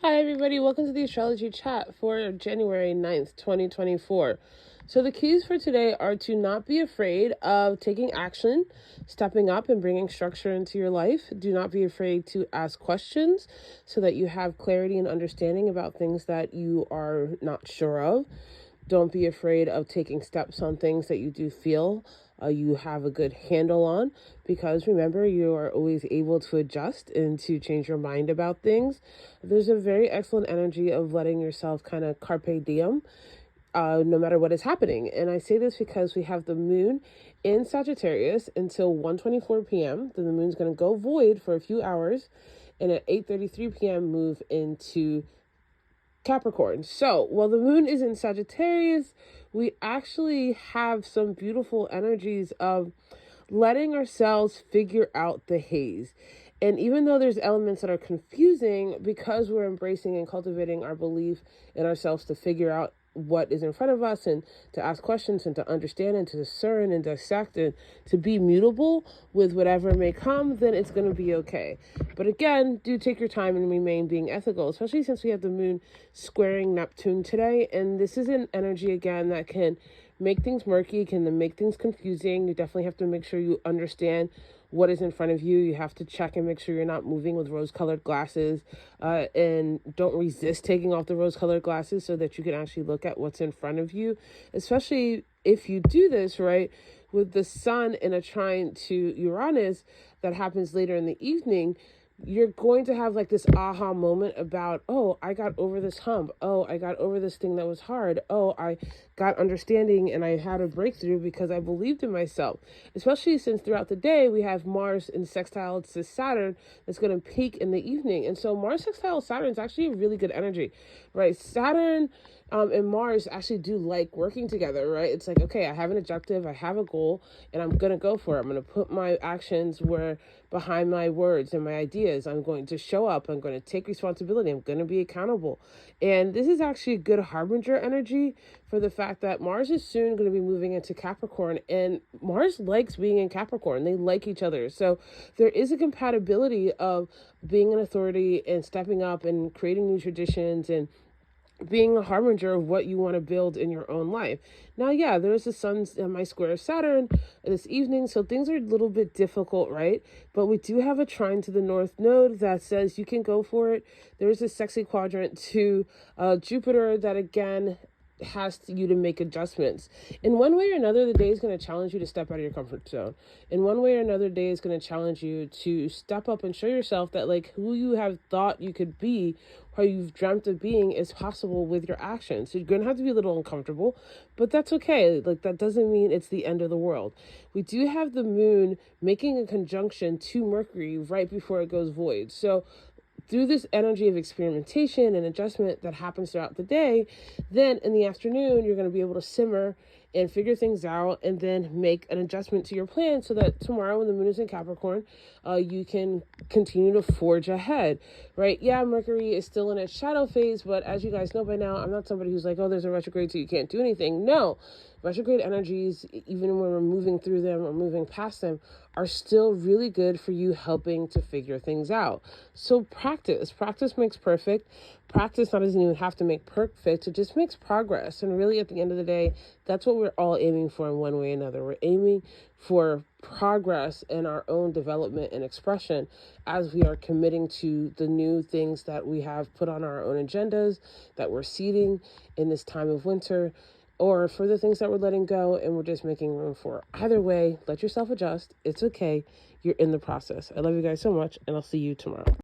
Hi, everybody. Welcome to the Astrology chat for January 9th, 2024. So the keys for today are to not be afraid of taking action, stepping up and bringing structure into your life. Do not be afraid to ask questions so that you have clarity and understanding about things that you are not sure of. Don't be afraid of taking steps on things that you do feel you have a good handle on, because remember, you are always able to adjust and to change your mind about things. There's a very excellent energy of letting yourself kind of carpe diem, no matter what is happening. And I say this because we have the moon in Sagittarius until 1:24 p.m. Then the moon's going to go void for a few hours, and at 8:33 p.m. move into Capricorn. So while the moon is in Sagittarius, we actually have some beautiful energies of letting ourselves figure out the haze. And even though there's elements that are confusing, because we're embracing and cultivating our belief in ourselves to figure out what is in front of us and to ask questions and to understand and to discern and dissect and to be mutable with whatever may come, then it's going to be okay. But again, do take your time and remain being ethical, especially since we have the moon squaring Neptune today. And this is an energy, again, that can make things murky, can make things confusing. You definitely have to make sure you understand what is in front of you. You have to check and make sure you're not moving with rose-colored glasses, and don't resist taking off the rose-colored glasses so that you can actually look at what's in front of you, especially if you do this, right, with the sun in a trine to Uranus that happens later in the evening. You're going to have like this aha moment about, oh, I got over this hump. Oh, I got over this thing that was hard. Oh, I got understanding and I had a breakthrough because I believed in myself. Especially since throughout the day, we have Mars in sextile to Saturn that's going to peak in the evening. And so Mars sextile Saturn is actually a really good energy, right? Saturn and Mars actually do like working together, right? It's like, okay, I have an objective, I have a goal, and I'm going to go for it. I'm going to put my actions where behind my words and my ideas. I'm going to show up. I'm going to take responsibility. I'm going to be accountable. And this is actually a good harbinger energy for the fact that Mars is soon going to be moving into Capricorn, and Mars likes being in Capricorn. They like each other. So there is a compatibility of being an authority and stepping up and creating new traditions and being a harbinger of what you want to build in your own life. Now, yeah, there's the sun in my square of Saturn this evening, so things are a little bit difficult, right? But we do have a trine to the North Node that says you can go for it. There's a sexy quadrant to Jupiter that, again, you to make adjustments. In one way or another, the day is going to challenge you to step out of your comfort zone. In one way or another, day is going to challenge you to step up and show yourself that, like, who you have thought you could be, how you've dreamt of being, is possible with your actions. So you're going to have to be a little uncomfortable, but that's okay. Like, that doesn't mean it's the end of the world. We do have the moon making a conjunction to Mercury right before it goes void. So through this energy of experimentation and adjustment that happens throughout the day, then in the afternoon, you're going to be able to simmer and figure things out and then make an adjustment to your plan so that tomorrow when the moon is in Capricorn, you can continue to forge ahead, right? Yeah, Mercury is still in its shadow phase, but as you guys know by now, I'm not somebody who's like, oh, there's a retrograde, so you can't do anything. No, retrograde energies, even when we're moving through them or moving past them, are still really good for you helping to figure things out. So practice makes perfect. Practice doesn't even have to make perfect. It just makes progress. And really, at the end of the day, that's what we're all aiming for in one way or another. We're aiming for progress in our own development and expression as we are committing to the new things that we have put on our own agendas, that we're seeding in this time of winter, or for the things that we're letting go and we're just making room for. Either way, let yourself adjust. It's okay. You're in the process. I love you guys so much, and I'll see you tomorrow.